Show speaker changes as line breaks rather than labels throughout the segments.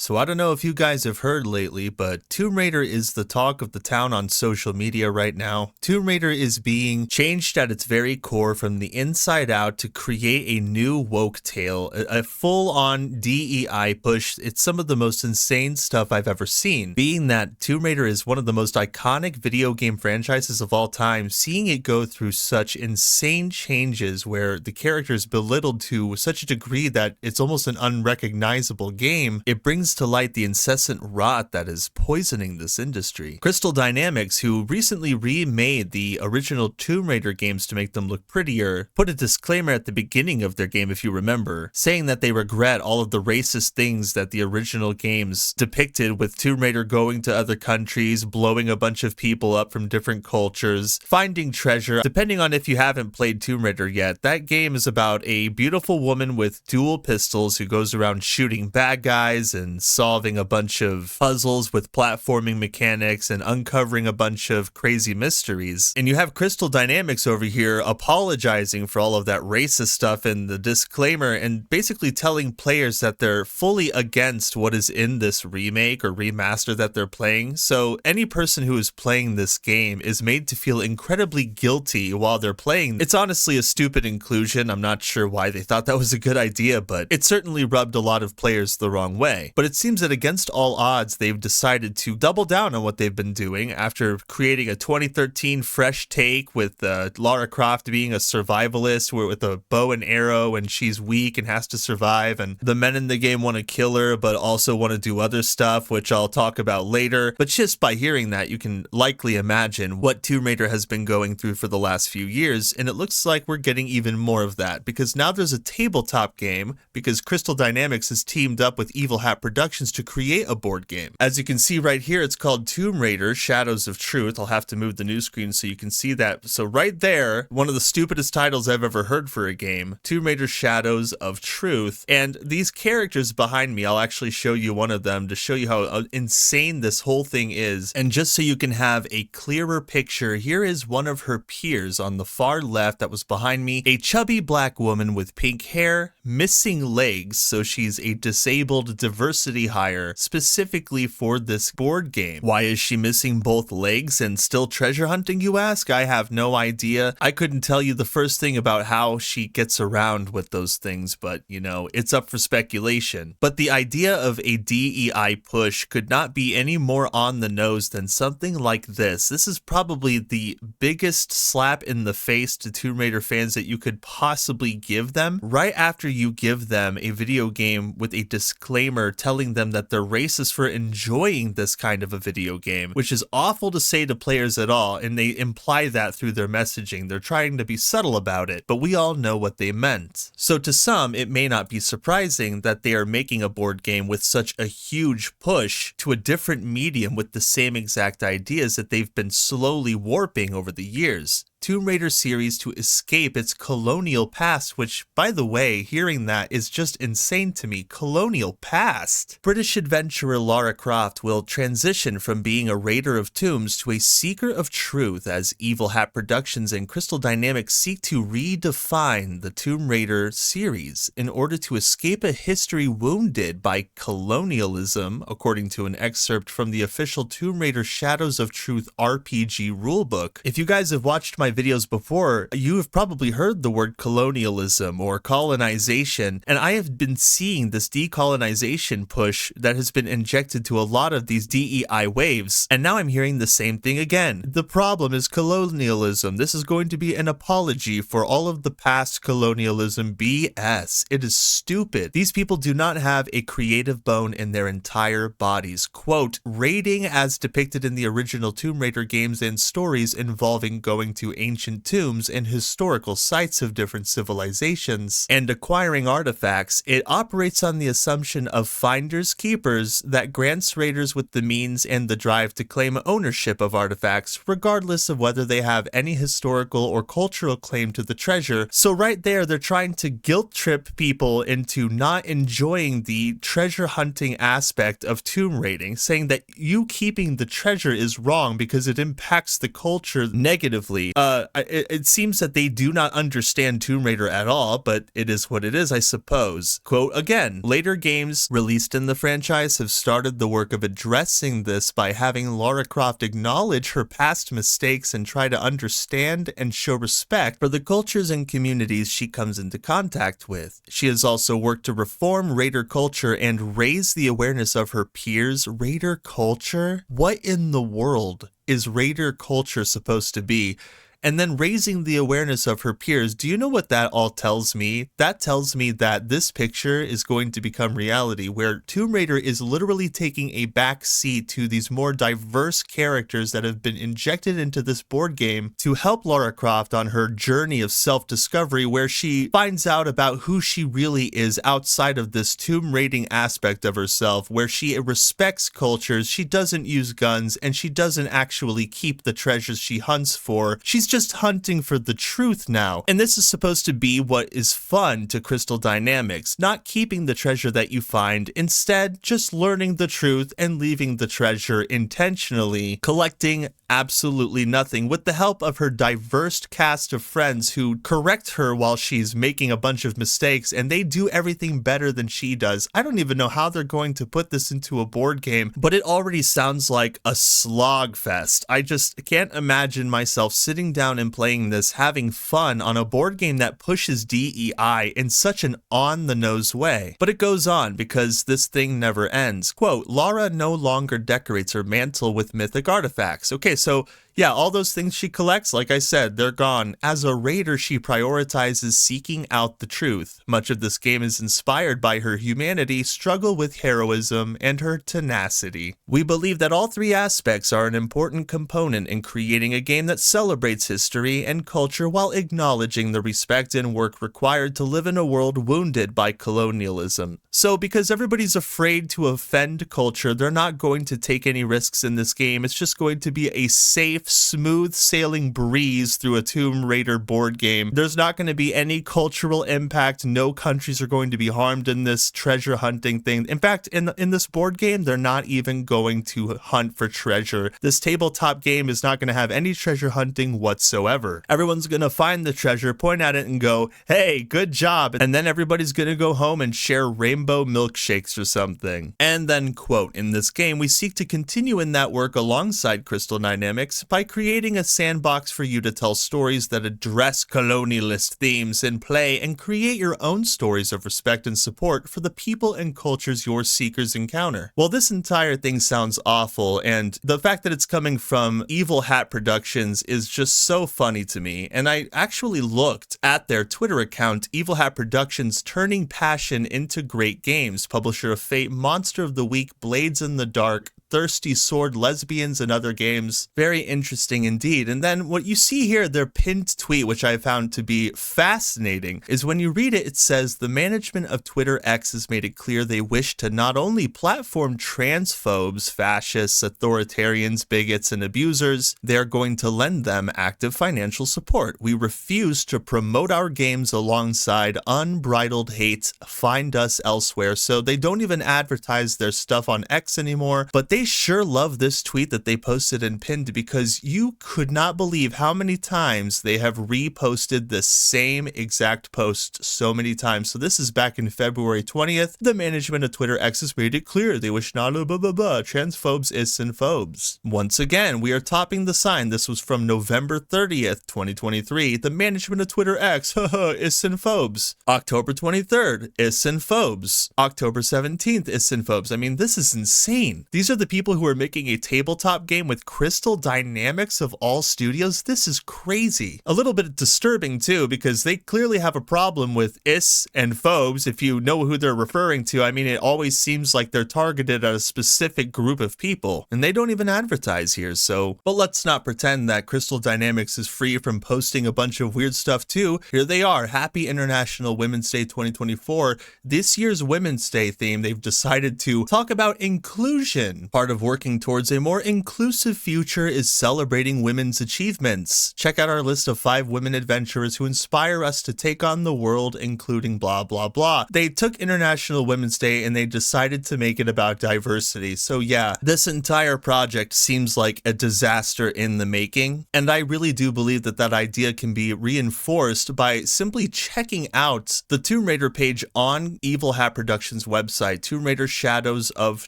So I don't know if you guys have heard lately, but Tomb Raider is the talk of the town on social media right now. Tomb Raider is being changed at its very core from the inside out to create a new woke tale, a full-on DEI push. It's some of the most insane stuff I've ever seen. Being that Tomb Raider is one of the most iconic video game franchises of all time, seeing it go through such insane changes where the character is belittled to such a degree that it's almost an unrecognizable game, it brings to light the incessant rot that is poisoning this industry. Crystal Dynamics, who recently remade the original Tomb Raider games to make them look prettier, put a disclaimer at the beginning of their game, if you remember, saying that they regret all of the racist things that the original games depicted, with Tomb Raider going to other countries, blowing a bunch of people up from different cultures, finding treasure. Depending on if you haven't played Tomb Raider yet, that game is about a beautiful woman with dual pistols who goes around shooting bad guys and solving a bunch of puzzles with platforming mechanics and uncovering a bunch of crazy mysteries. And you have Crystal Dynamics over here apologizing for all of that racist stuff and the disclaimer, and basically telling players that they're fully against what is in this remake or remaster that they're playing. So any person who is playing this game is made to feel incredibly guilty while they're playing. It's honestly a stupid inclusion. I'm not sure why they thought that was a good idea, but it certainly rubbed a lot of players the wrong way. But it seems that against all odds, they've decided to double down on what they've been doing after creating a 2013 fresh take with Lara Croft being a survivalist with a bow and arrow, and she's weak and has to survive, and the men in the game want to kill her but also want to do other stuff, which I'll talk about later. But just by hearing that, you can likely imagine what Tomb Raider has been going through for the last few years, and it looks like we're getting even more of that, because now there's a tabletop game, because Crystal Dynamics has teamed up with Evil Hat Productions to create a board game. As you can see right here, it's called Tomb Raider Shadows of Truth. I'll have to move the new screen so you can see that. So right there, one of the stupidest titles I've ever heard for a game, Tomb Raider Shadows of Truth. And these characters behind me, I'll actually show you one of them to show you how insane this whole thing is. And just so you can have a clearer picture, here is one of her peers on the far left that was behind me, a chubby black woman with pink hair, missing legs, so she's a disabled diversity hire specifically for this board game. Why is she missing both legs and still treasure hunting, you ask? I have no idea. I couldn't tell you the first thing about how she gets around with those things, but you know, it's up for speculation. But the idea of a DEI push could not be any more on the nose than something like this. This is probably the biggest slap in the face to Tomb Raider fans that you could possibly give them, right after you give them a video game with a disclaimer telling them that they're racist for enjoying this kind of a video game, which is awful to say to players at all, and they imply that through their messaging. They're trying to be subtle about it, but we all know what they meant. So to some, it may not be surprising that they are making a board game with such a huge push to a different medium with the same exact ideas that they've been slowly warping over the years. Tomb Raider series to escape its colonial past, which, by the way, hearing that is just insane to me. Colonial past. British adventurer Lara Croft will transition from being a raider of tombs to a seeker of truth as Evil Hat Productions and Crystal Dynamics seek to redefine the Tomb Raider series in order to escape a history wounded by colonialism, according to an excerpt from the official Tomb Raider Shadows of Truth RPG rulebook. If you guys have watched my videos before, you have probably heard the word colonialism or colonization, and I have been seeing this decolonization push that has been injected to a lot of these DEI waves, and now I'm hearing the same thing again. The problem is colonialism. This is going to be an apology for all of the past colonialism BS. It is stupid. These people do not have a creative bone in their entire bodies. Quote, raiding as depicted in the original Tomb Raider games and stories involving going to ancient tombs and historical sites of different civilizations and acquiring artifacts, it operates on the assumption of finders keepers that grants raiders with the means and the drive to claim ownership of artifacts, regardless of whether they have any historical or cultural claim to the treasure. So right there, they're trying to guilt trip people into not enjoying the treasure hunting aspect of tomb raiding, saying that you keeping the treasure is wrong because it impacts the culture negatively. It seems that they do not understand Tomb Raider at all, but it is what it is, I suppose. Quote again, later games released in the franchise have started the work of addressing this by having Lara Croft acknowledge her past mistakes and try to understand and show respect for the cultures and communities she comes into contact with. She has also worked to reform Raider culture and raise the awareness of her peers. Raider culture? What in the world is Raider culture supposed to be? And then raising the awareness of her peers. Do you know what that all tells me? That tells me that this picture is going to become reality, where Tomb Raider is literally taking a back seat to these more diverse characters that have been injected into this board game to help Lara Croft on her journey of self-discovery, where she finds out about who she really is outside of this tomb raiding aspect of herself, where she respects cultures, she doesn't use guns, and she doesn't actually keep the treasures she hunts for. She's just hunting for the truth now. And this is supposed to be what is fun to Crystal Dynamics, not keeping the treasure that you find, instead just learning the truth and leaving the treasure intentionally, collecting absolutely nothing with the help of her diverse cast of friends who correct her while she's making a bunch of mistakes, and they do everything better than she does. I don't even know how they're going to put this into a board game, but it already sounds like a slog fest. I just can't imagine myself sitting down and playing this, having fun on a board game that pushes DEI in such an on-the-nose way. But it goes on, because this thing never ends. Quote, Lara no longer decorates her mantle with mythic artifacts. Okay, so yeah, all those things she collects, like I said, they're gone. As a raider, she prioritizes seeking out the truth. Much of this game is inspired by her humanity, struggle with heroism, and her tenacity. We believe that all three aspects are an important component in creating a game that celebrates history and culture while acknowledging the respect and work required to live in a world wounded by colonialism. So because everybody's afraid to offend culture, they're not going to take any risks in this game. It's just going to be a safe, smooth sailing breeze through a Tomb Raider board game. There's not going to be any cultural impact. No countries are going to be harmed in this treasure hunting thing. In fact, in this board game, they're not even going to hunt for treasure. This tabletop game is not going to have any treasure hunting whatsoever. Everyone's going to find the treasure, point at it, and go, hey, good job. And then everybody's going to go home and share rainbow milkshakes or something. And then, quote, in this game, we seek to continue in that work alongside Crystal Dynamics by creating a sandbox for you to tell stories that address colonialist themes in play and create your own stories of respect and support for the people and cultures your seekers encounter. Well, this entire thing sounds awful, and the fact that it's coming from Evil Hat Productions is just so funny to me. And I actually looked at their Twitter account, Evil Hat Productions, turning passion into great games, publisher of Fate, Monster of the Week, Blades in the Dark, Thirsty Sword, Lesbians, and other games. Very interesting indeed. And then what you see here, their pinned tweet, which I found to be fascinating, is when you read it, it says, the management of Twitter X has made it clear they wish to not only platform transphobes, fascists, authoritarians, bigots, and abusers, they are going to lend them active financial support. We refuse to promote our games alongside unbridled hate. Find us elsewhere. So they don't even advertise their stuff on X anymore, but they sure love this tweet that they posted and pinned, because you could not believe how many times they have reposted the same exact post so many times. So this is back in February 20th. The management of Twitter X has made it clear they wish not to transphobes, ists, and phobes. Once again, we are topping the sign. This was from November 30th, 2023. The management of Twitter X, ists and phobes. October 23rd, ists and phobes. October 17th, ists and phobes. I mean, this is insane. These are the people who are making a tabletop game with Crystal Dynamics of all studios. This is crazy. A little bit disturbing too, because they clearly have a problem with ists and phobes. If you know who they're referring to, I mean, it always seems like they're targeted at a specific group of people, and they don't even advertise here. So, but let's not pretend that Crystal Dynamics is free from posting a bunch of weird stuff too. Here they are. Happy International Women's Day 2024. This year's Women's Day theme, they've decided to talk about inclusion. part of working towards a more inclusive future is celebrating women's achievements. Check out our list of 5 women adventurers who inspire us to take on the world, including blah blah blah. They took International Women's Day and they decided to make it about diversity. So yeah, this entire project seems like a disaster in the making, and I really do believe that that idea can be reinforced by simply checking out the Tomb Raider page on Evil Hat Productions website, Tomb Raider Shadows of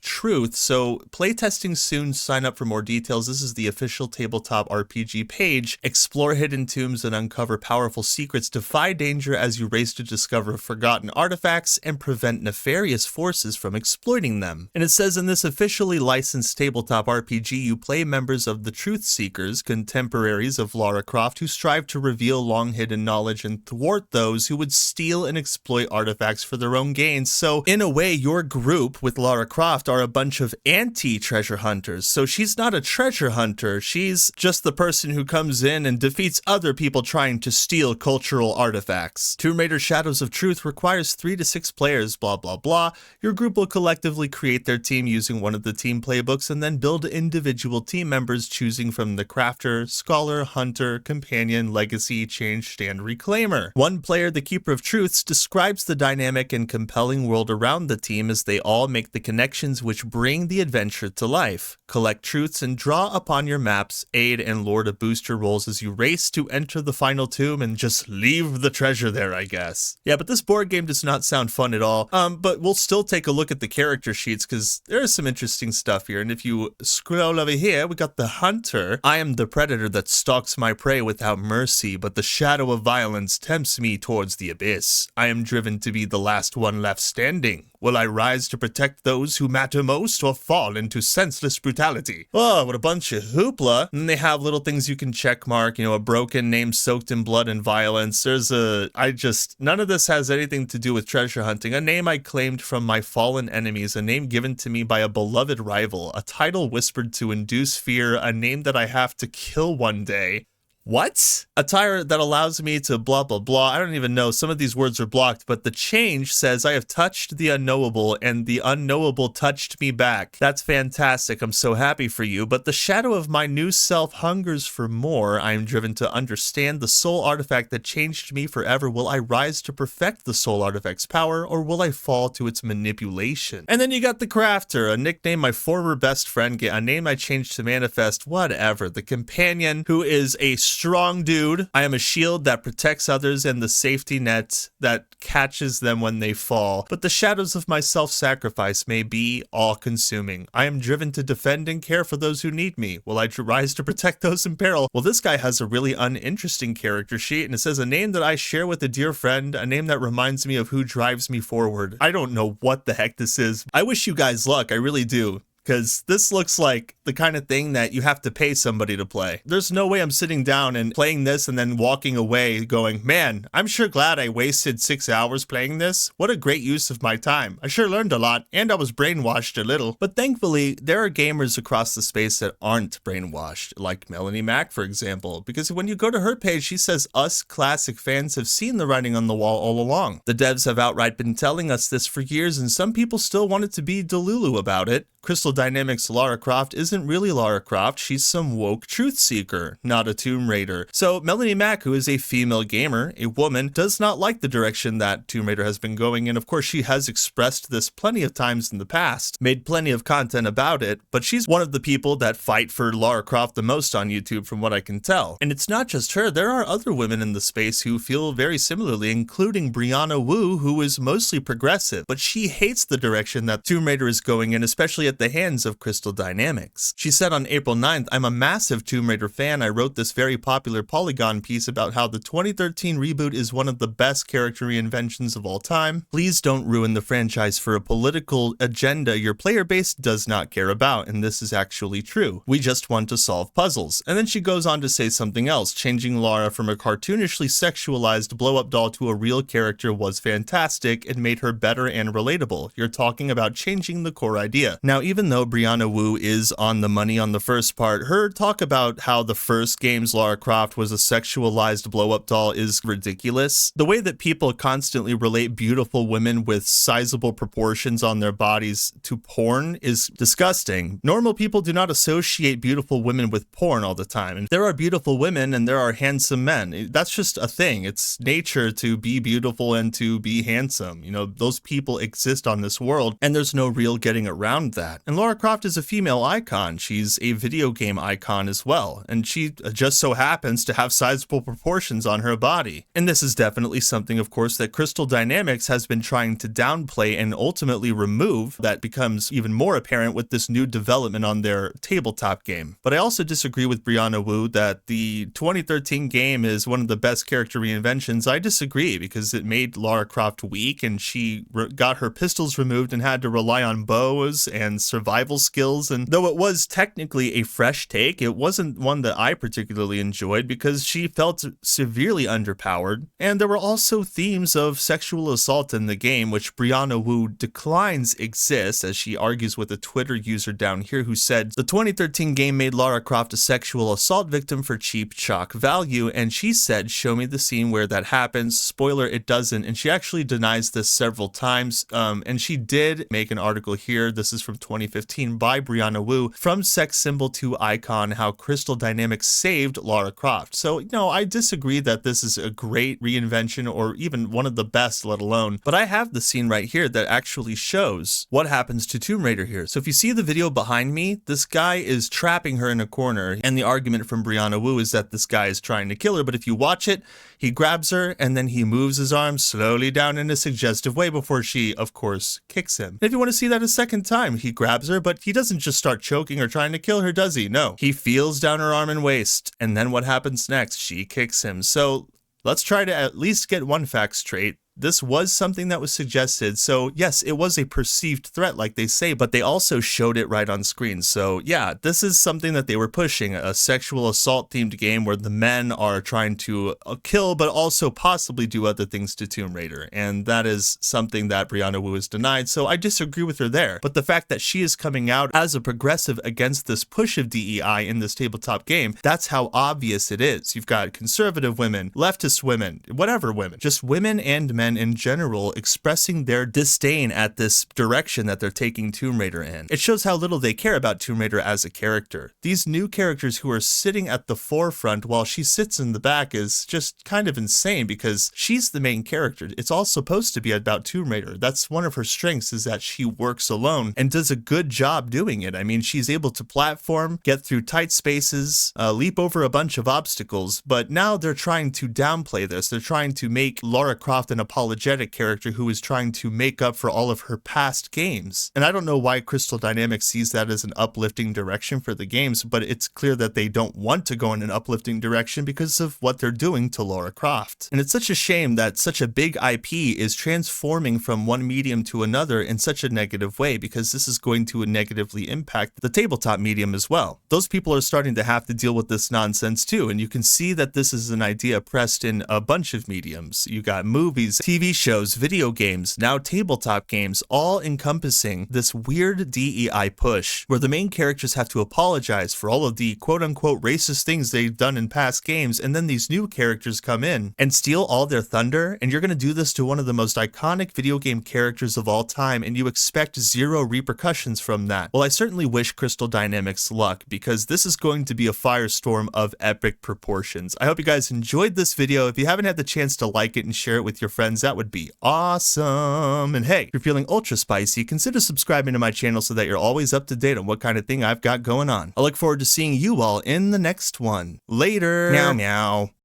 Truth. So playtesting soon, sign up for more details. This is the official tabletop RPG page. Explore hidden tombs and uncover powerful secrets, defy danger as you race to discover forgotten artifacts and prevent nefarious forces from exploiting them. And it says in this officially licensed tabletop RPG, you play members of the Truth Seekers, contemporaries of Lara Croft, who strive to reveal long-hidden knowledge and thwart those who would steal and exploit artifacts for their own gains. So in a way, your group with Lara Croft are a bunch of anti-treasure hunters. So she's not a treasure hunter, she's just the person who comes in and defeats other people trying to steal cultural artifacts. Tomb Raider Shadows of Truth requires 3 to 6 players, blah blah blah. Your group will collectively create their team using one of the team playbooks and then build individual team members choosing from the crafter, scholar, hunter, companion, legacy, changed, and reclaimer. One player, the Keeper of Truths, describes the dynamic and compelling world around the team as they all make the connections which bring the adventure to life. Collect truths and draw upon your maps, aid and lure to boost your rolls as you race to enter the final tomb and just leave the treasure there, I guess. Yeah, but this board game does not sound fun at all. But we'll still take a look at the character sheets because there is some interesting stuff here. And if you scroll over here, we got the Hunter. I am the predator that stalks my prey without mercy, but the shadow of violence tempts me towards the abyss. I am driven to be the last one left standing. Will I rise to protect those who matter most or fall into senseless brutality? Oh, what a bunch of hoopla. And they have little things you can check mark, you know, a broken name soaked in blood and violence. None of this has anything to do with treasure hunting. A name I claimed from my fallen enemies, a name given to me by a beloved rival, a title whispered to induce fear, a name that I have to kill one day. What? A tire that allows me to blah blah blah. I don't even know. Some of these words are blocked, but the change says I have touched the unknowable and the unknowable touched me back. That's fantastic. I'm so happy for you. But the shadow of my new self hungers for more. I am driven to understand the soul artifact that changed me forever. Will I rise to perfect the soul artifact's power, or will I fall to its manipulation? And then you got the Crafter, a nickname my former best friend gave, a name I changed to manifest, whatever. The Companion, who is a strong dude. I am a shield that protects others and the safety net that catches them when they fall. But the shadows of my self-sacrifice may be all-consuming. I am driven to defend and care for those who need me. Will I rise to protect those in peril? Well, this guy has a really uninteresting character sheet, and it says a name that I share with a dear friend, a name that reminds me of who drives me forward. I don't know what the heck this is. I wish you guys luck. I really do. Because this looks like the kind of thing that you have to pay somebody to play. There's no way I'm sitting down and playing this and then walking away going, man, I'm sure glad I wasted 6 hours playing this. What a great use of my time. I sure learned a lot, and I was brainwashed a little. But thankfully, there are gamers across the space that aren't brainwashed, like Melanie Mack, for example. Because when you go to her page, she says us classic fans have seen the writing on the wall all along. The devs have outright been telling us this for years, and some people still wanted to be delulu about it. Crystal Dynamics' Lara Croft isn't really Lara Croft, she's some woke truth seeker, not a Tomb Raider. So Melanie Mack, who is a female gamer, a woman, does not like the direction that Tomb Raider has been going, and of course she has expressed this plenty of times in the past, made plenty of content about it, but she's one of the people that fight for Lara Croft the most on YouTube from what I can tell. And it's not just her, there are other women in the space who feel very similarly, including Brianna Wu, who is mostly progressive, but she hates the direction that Tomb Raider is going in, especially at the hands of Crystal Dynamics. She said on April 9th, I'm a massive Tomb Raider fan. I wrote this very popular Polygon piece about how the 2013 reboot is one of the best character reinventions of all time. Please don't ruin the franchise for a political agenda your player base does not care about, and this is actually true. We just want to solve puzzles. And then she goes on to say something else. Changing Lara from a cartoonishly sexualized blow-up doll to a real character was fantastic. It made her better and relatable. You're talking about changing the core idea. Now, even though Brianna Wu is on the money on the first part, her talk about how the first game's Lara Croft was a sexualized blow-up doll is ridiculous. The way that people constantly relate beautiful women with sizable proportions on their bodies to porn is disgusting. Normal people do not associate beautiful women with porn all the time. And there are beautiful women and there are handsome men. That's just a thing. It's nature to be beautiful and to be handsome. You know, those people exist on this world, and there's no real getting around that. And Lara Croft is a female icon. She's a video game icon as well, and she just so happens to have sizable proportions on her body. And this is definitely something, of course, that Crystal Dynamics has been trying to downplay and ultimately remove. That becomes even more apparent with this new development on their tabletop game. But I also disagree with Brianna Wu that the 2013 game is one of the best character reinventions. I disagree, because it made Lara Croft weak, and she got her pistols removed and had to rely on bows and survival skills. And though it was technically a fresh take, it wasn't one that I particularly enjoyed because she felt severely underpowered. And there were also themes of sexual assault in the game, which Brianna Wu declines exist, as she argues with a Twitter user down here who said the 2013 game made Lara Croft a sexual assault victim for cheap shock value, and she said, show me the scene where that happens. Spoiler, it doesn't. And she actually denies this several times, and she did make an article here, this is from 2015 by Brianna Wu, From Sex Symbol to Icon, How Crystal Dynamics Saved Lara Croft. So, no, I disagree that this is a great reinvention or even one of the best, let alone, but I have the scene right here that actually shows what happens to Tomb Raider here. So if you see the video behind me, this guy is trapping her in a corner, and the argument from Brianna Wu is that this guy is trying to kill her, but if you watch it, he grabs her and then he moves his arms slowly down in a suggestive way before she, of course, kicks him. And if you want to see that a second time, he grabs her, but he doesn't just start choking or trying to kill her, does he? No. He feels down her arm and waist, and then what happens next? She kicks him. So let's try to at least get one fact straight. This was something that was suggested, so yes, it was a perceived threat like they say, but they also showed it right on screen. So yeah, this is something that they were pushing, a sexual assault themed game where the men are trying to kill but also possibly do other things to Tomb Raider, and that is something that Brianna Wu has denied, so I disagree with her there. But the fact that she is coming out as a progressive against this push of DEI in this tabletop game, that's how obvious it is. You've got conservative women, leftist women, whatever women, just women and men in general expressing their disdain at this direction that they're taking Tomb Raider in. It shows how little they care about Tomb Raider as a character. These new characters who are sitting at the forefront while she sits in the back is just kind of insane, because she's the main character. It's all supposed to be about Tomb Raider. That's one of her strengths, is that she works alone and does a good job doing it. I mean, she's able to platform, get through tight spaces, leap over a bunch of obstacles, but now they're trying to downplay this. They're trying to make Lara Croft an apologetic character who is trying to make up for all of her past games. And I don't know why Crystal Dynamics sees that as an uplifting direction for the games, but it's clear that they don't want to go in an uplifting direction because of what they're doing to Lara Croft. And it's such a shame that such a big IP is transforming from one medium to another in such a negative way, because this is going to negatively impact the tabletop medium as well. Those people are starting to have to deal with this nonsense too, and you can see that this is an idea pressed in a bunch of mediums. You got movies, TV shows, video games, now tabletop games, all encompassing this weird DEI push where the main characters have to apologize for all of the quote-unquote racist things they've done in past games, and then these new characters come in and steal all their thunder, and you're going to do this to one of the most iconic video game characters of all time, and you expect zero repercussions from that. Well, I certainly wish Crystal Dynamics luck, because this is going to be a firestorm of epic proportions. I hope you guys enjoyed this video. If you haven't had the chance to like it and share it with your friends, that would be awesome. And hey, if you're feeling ultra spicy, consider subscribing to my channel so that you're always up to date on what kind of thing I've got going on. I look forward to seeing you all in the next one. Later. Meow meow.